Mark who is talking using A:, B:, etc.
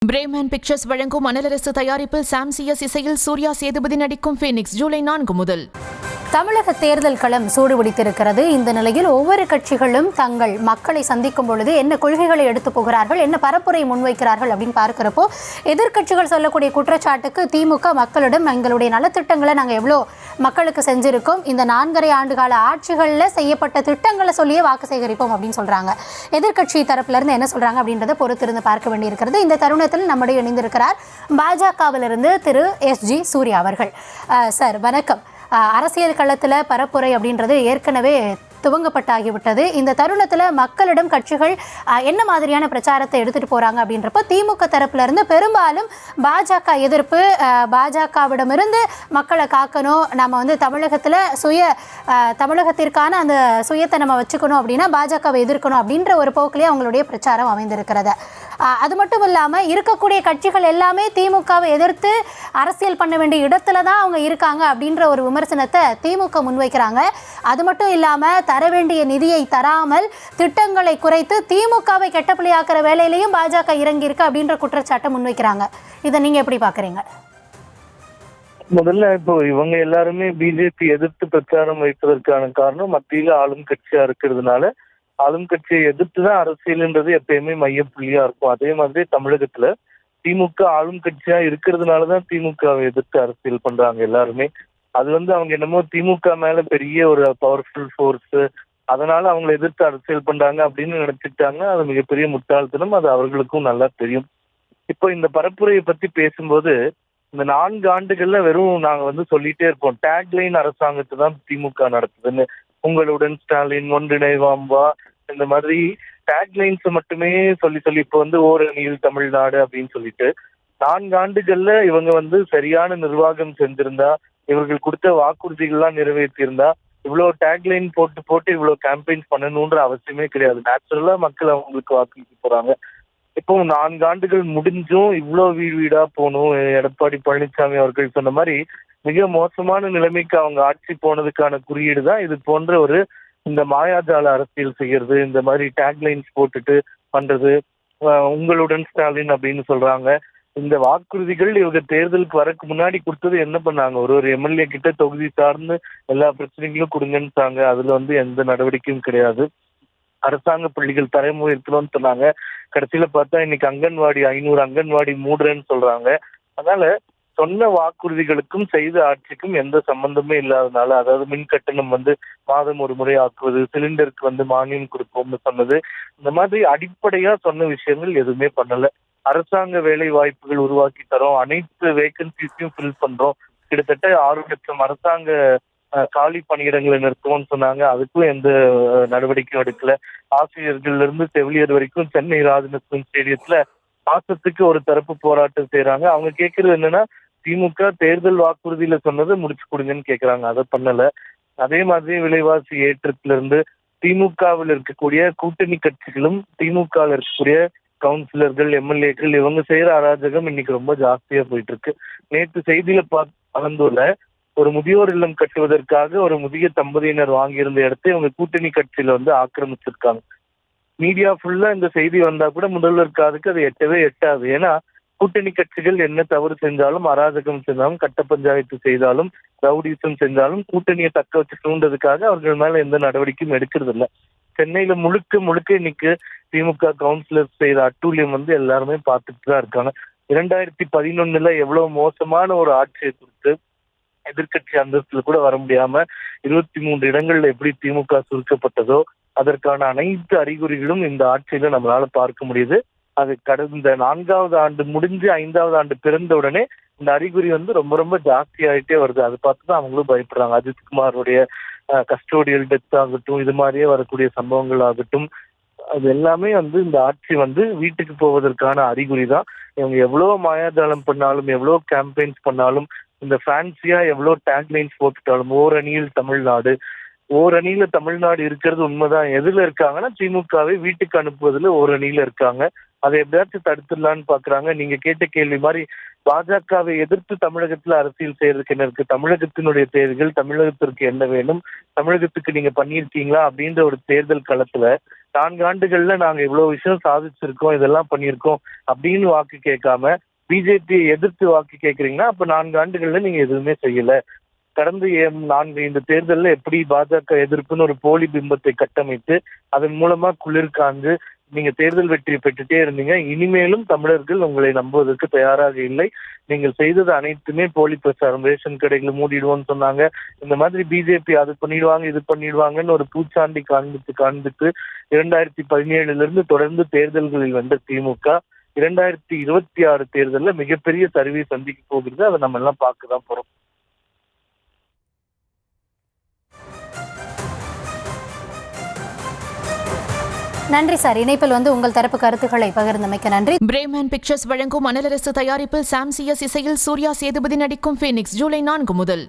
A: Bremen pictures வழங்கும் அனலரசு தயாரிப்பில் சாம் CS இசையில் சூர்யா சேதுபதி நடிக்கும் ஃபீனிக்ஸ் ஜூலை 4 முதல்.
B: தமிழக தேர்தல் களம் சூடுபிடித்திருக்கிறது. இந்த நிலையில் ஒவ்வொரு கட்சிகளும் தங்கள் மக்களை சந்திக்கும் பொழுது என்ன கொள்கைகளை எடுத்து போகிறார்கள், என்ன பரப்புரை முன்வைக்கிறார்கள் அப்படின்னு பார்க்கிறப்போ எதிர்கட்சிகள் சொல்லக்கூடிய குற்றச்சாட்டுக்கு திமுக மக்களிடம் எங்களுடைய நலத்திட்டங்களை நாங்கள் எவ்வளோ மக்களுக்கு செஞ்சிருக்கோம், இந்த 4.5 ஆண்டுகால ஆட்சிகளில் செய்யப்பட்ட திட்டங்களை சொல்லியே வாக்கு சேகரிப்போம் அப்படின்னு சொல்றாங்க. எதிர்கட்சி தரப்பிலிருந்து என்ன சொல்றாங்க அப்படின்றத பொறுத்திருந்து பார்க்க வேண்டியிருக்கிறது. இந்த தருணத்தில் நம்முடைய இணைந்திருக்கிறார் பாஜகவிலிருந்து திரு SG சூர்யா அவர்கள். சார் வணக்கம். அரசியல் களத்தில் பரப்புரை அப்படின்றது ஏற்கனவே துவங்கப்பட்டாகிவிட்டது. இந்த தருணத்தில் மக்களிடம் கட்சிகள் என்ன மாதிரியான பிரச்சாரத்தை எடுத்துகிட்டு போகிறாங்க அப்படின்றப்போ திமுக தரப்பிலிருந்து பெரும்பாலும் பாஜக எதிர்ப்பு, பாஜகவிடமிருந்து மக்களை காக்கணும், நம்ம தமிழகத்தில் தமிழகத்திற்கான அந்த சுயத்தை நம்ம வச்சுக்கணும் அப்படின்னா பாஜகவை எதிர்க்கணும் அப்படின்ற ஒரு போக்கிலே அவங்களுடைய பிரச்சாரம் அமைந்திருக்கிறது. அது மட்டும் இல்லாமல் இருக்கக்கூடிய கட்சிகள் எல்லாமே திமுகவை எதிர்த்து அரசியல் பண்ண வேண்டிய இடத்துல தான் அவங்க இருக்காங்க அப்படின்ற ஒரு விமர்சனத்தை திமுக முன்வைக்கிறாங்க. அது மட்டும் இல்லாமல் தர வேண்டிய நிதியை தராமல் திட்டங்களை குறைத்து திமுகவை கெட்டப்பிள்ளையாக்குற வேலையிலையும் பாஜக இறங்கியிருக்கு அப்படின்ற குற்றச்சாட்டை முன்வைக்கிறாங்க. இதை நீங்க எப்படி பாக்குறீங்க?
C: முதல்ல இப்போ இவங்க எல்லாருமே பிஜேபி எதிர்த்து பிரச்சாரம் வைப்பதற்கான காரணம் மத்தியில ஆளும் கட்சியா இருக்கிறதுனால ஆளும் கட்சியை எதிர்த்து தான் அரசியல்ன்றது எப்பயுமே மையப்புள்ளியா இருக்கும். அதே மாதிரி தமிழகத்துல திமுக ஆளும் கட்சியா இருக்கிறதுனாலதான் திமுகவை எதிர்த்து அரசியல் பண்றாங்க எல்லாருமே. அது அவங்க என்னமோ திமுக மேல பெரிய ஒரு பவர்ஃபுல் ஃபோர்ஸ், அதனால அவங்களை எதிர்த்து அரசியல் பண்றாங்க அப்படின்னு நினைச்சுட்டாங்க. அது மிகப்பெரிய முட்டாள்தனம். அது அவர்களுக்கும் நல்லா தெரியும். இப்போ இந்த பரப்புரையை பத்தி பேசும்போது இந்த 4 ஆண்டுகள்ல வெறும் நாங்க சொல்லிட்டே இருப்போம், டேக்லைன் அரசாங்கத்தை தான் திமுக நடத்துதுன்னு. உங்களுடன் ஸ்டாலின், ஒன்றிணைவாம் வா, இந்த மாதிரி டேக்லைன்ஸ் மட்டுமே சொல்லி இப்போ ஓரணியில் தமிழ்நாடு அப்படின்னு சொல்லிட்டு 4 ஆண்டுகள்ல இவங்க சரியான நிர்வாகம் செஞ்சிருந்தா, இவர்கள் கொடுத்த வாக்குறுதிகள்லாம் நிறைவேற்றியிருந்தா இவ்வளவு டேக்லைன் போட்டு இவ்வளவு கேம்பெயின்ஸ் பண்ணணும்ன்ற அவசியமே கிடையாது. நேச்சுரலா மக்கள் அவங்களுக்கு வாக்களிக்க போறாங்க. இப்போ 4 ஆண்டுகள் முடிஞ்சும் இவ்வளவு வீடா போகணும். எடப்பாடி பழனிசாமி அவர்கள் சொன்ன மாதிரி மிக மோசமான நிலைமைக்கு அவங்க ஆட்சி போனதுக்கான குறியீடு தான் இது போன்ற ஒரு இந்த மாயாஜால அரசியல் செய்யறது, இந்த மாதிரி டேக்லைன்ஸ் போட்டுட்டு பண்றது. உங்களுடன் ஸ்டாலின் அப்படின்னு சொல்றாங்க. இந்த வாக்குறுதிகள் இவங்க தேர்தலுக்கு வரக்கு முன்னாடி கொடுத்தது என்ன பண்ணாங்க? ஒரு எம்எல்ஏ கிட்ட தொகுதி சார்ந்து எல்லா பிரச்சனைகளும் கொடுங்கன்னு அதுல எந்த நடவடிக்கையும் கிடையாது. அரசாங்க பள்ளிகள் தரமுயர்த்தணும்னு சொன்னாங்க. கடைசியில பார்த்தா இன்னைக்கு அங்கன்வாடி 500 அங்கன்வாடி மூடுறேன்னு சொல்றாங்க. அதனால சொன்ன வாக்குறுதிகளுக்கும் செய்த ஆட்சிக்கும் எந்த சம்பந்தமே இல்லாதனால, அதாவது மின் கட்டணம் மாதம் ஒரு முறை ஆக்குவது, சிலிண்டருக்கு மானியம் கொடுப்போம்னு சொன்னது, இந்த மாதிரி அடிப்படையா சொன்ன விஷயங்கள் எதுவுமே பண்ணல. அரசாங்க வேலை வாய்ப்புகள் உருவாக்கி தரோம், அனைத்து வேகன்சிஸையும் ஃபில் பண்றோம், கிட்டத்தட்ட 6 லட்சம் அரசாங்க காலி பணியிடங்களை நிறுத்துவோம்னு சொன்னாங்க. அதுக்கும் எந்த நடவடிக்கையும் எடுக்கல. ஆசிரியர்கள்ல இருந்து செவிலியர் வரைக்கும் சென்னை ராஜரத்னம் ஸ்டேடியத்துல மாசத்துக்கு ஒரு தரப்பு போராட்டம் செய்யறாங்க. அவங்க கேட்கறது என்னன்னா, திமுக தேர்தல் வாக்குறுதியில சொன்னதை முடிச்சு கொடுங்கன்னு கேட்கறாங்க. அதை பண்ணல. அதே மாதிரி விலைவாசி ஏற்றத்துல இருந்து திமுகவில் இருக்கக்கூடிய கூட்டணி கட்சிகளும் திமுகவில் இருக்கக்கூடிய கவுன்சிலர்கள், எம்எல்ஏக்கள் இவங்க செய்யற அராஜகம் இன்னைக்கு ரொம்ப ஜாஸ்தியா போயிட்டு இருக்கு. நேற்று செய்தியில கலந்துள்ள ஒரு முதியோர் இல்லம் கட்டுவதற்காக ஒரு முதிய தம்பதியினர் வாங்கியிருந்த இடத்தை இவங்க கூட்டணி கட்சியில ஆக்கிரமிச்சிருக்காங்க. மீடியா ஃபுல்லா இந்த செய்தி வந்தா கூட முதல்வர் காதுக்கு அது எட்டவே எட்டாது. ஏன்னா கூட்டணி கட்சிகள் என்ன தவறு செஞ்சாலும், அராஜகம் செஞ்சாலும், கட்ட பஞ்சாயத்து செய்தாலும், ரவுடிசம் செஞ்சாலும் கூட்டணியை தக்க வச்சுக்கணுன்றதுக்காக அவர்கள் மேல எந்த நடவடிக்கையும் எடுக்கிறது இல்லை. சென்னையில முழுக்க இன்னைக்கு திமுக கவுன்சிலர் செய்த அட்டூழியம் எல்லாருமே பார்த்துட்டு தான் இருக்காங்க. 2011 எவ்வளவு மோசமான ஒரு ஆட்சியை கொடுத்து எதிர்கட்சி அந்தஸ்துல கூட வர முடியாம 23 இடங்கள்ல எப்படி திமுக சுருக்கப்பட்டதோ அதற்கான அனைத்து அறிகுறிகளும் இந்த ஆட்சியில நம்மளால பார்க்க முடியுது. அது கடந்த 4வது ஆண்டு முடிஞ்சு 5வது ஆண்டு பிறந்த உடனே இந்த அறிகுறி ரொம்ப ரொம்ப ஜாஸ்தி ஆகிட்டே வருது. அதை பார்த்துதான் அவங்களும் பயப்படுறாங்க. அஜித்குமாருடைய கஸ்டோடியல் டெத் ஆகட்டும், இது மாதிரியே வரக்கூடிய சம்பவங்கள் ஆகட்டும், அது எல்லாமே இந்த ஆட்சி வீட்டுக்கு போவதற்கான அறிகுறி தான். இவங்க எவ்வளவு மாயாஜாலம் பண்ணாலும், எவ்வளவு கேம்பெயின்ஸ் பண்ணாலும், இந்த ஃபேன்சியா எவ்வளவு டேக்லைன்ஸ் போட்டுட்டாலும், ஓரணியில் தமிழ்நாடு, ஓரணியில தமிழ்நாடு இருக்கிறது உண்மைதான். எதுல இருக்காங்கன்னா திமுகவை வீட்டுக்கு அனுப்புவதில் ஓரணியில இருக்காங்க. அதை எப்படியாச்சும் தடுத்துடலான்னு பாக்குறாங்க. நீங்க கேட்ட கேள்வி மாதிரி பாஜகவை எதிர்த்து தமிழகத்துல அரசியல் செய்யறதுக்கு என்ன இருக்கு? தமிழகத்தினுடைய தேவைகள், தமிழகத்திற்கு என்ன வேணும், தமிழகத்துக்கு நீங்க பண்ணியிருக்கீங்களா அப்படின்ற ஒரு தேர்தல் களத்துல 4 ஆண்டுகள்ல நாங்க இவ்வளவு விஷயம் சாதிச்சிருக்கோம், இதெல்லாம் பண்ணியிருக்கோம் அப்படின்னு வாக்கு கேட்காம பிஜேபியை எதிர்த்து வாக்கு கேட்கறீங்கன்னா அப்ப 4 ஆண்டுகள்ல நீங்க எதுவுமே செய்யல. கடந்த 4-5 தேர்தல்ல எப்படி பாஜக எதிர்ப்புன்னு ஒரு போலி பிம்பத்தை கட்டமைத்து அதன் மூலமா குளிர் காந்து நீங்க தேர்தல் வெற்றி பெற்றுட்டே இருந்தீங்க. இனிமேலும் தமிழர்கள் உங்களை நம்புவதற்கு தயாராக இல்லை. நீங்கள் செய்தது அனைத்துமே போலி பிரச்சாரம். ரேஷன் கடைகளை மூடிடுவோம்னு சொன்னாங்க. இந்த மாதிரி பிஜேபி அது பண்ணிடுவாங்க இது பண்ணிடுவாங்கன்னு ஒரு பூச்சாண்டி காண்பித்து 2017 இருந்து தொடர்ந்து தேர்தல்களில் வென்ற திமுக 2026 தேர்தல்ல மிகப்பெரிய சரிவை சந்திக்க போகிறது. அதை நம்ம எல்லாம் பார்க்க தான் போறோம்.
B: நன்றி சார். இணைப்பில் உங்கள் தரப்பு கருத்துக்களை பகிர்ந்தமைக்க நன்றி.
A: பிரேமன் பிக்சர்ஸ் வழங்கும் மணலரசு தயாரிப்பில் சாம் சிஎஸ் இசையில் சூர்யா சேதுபதி நடிக்கும் ஃபீனிக்ஸ் ஜூலை 4 முதல்.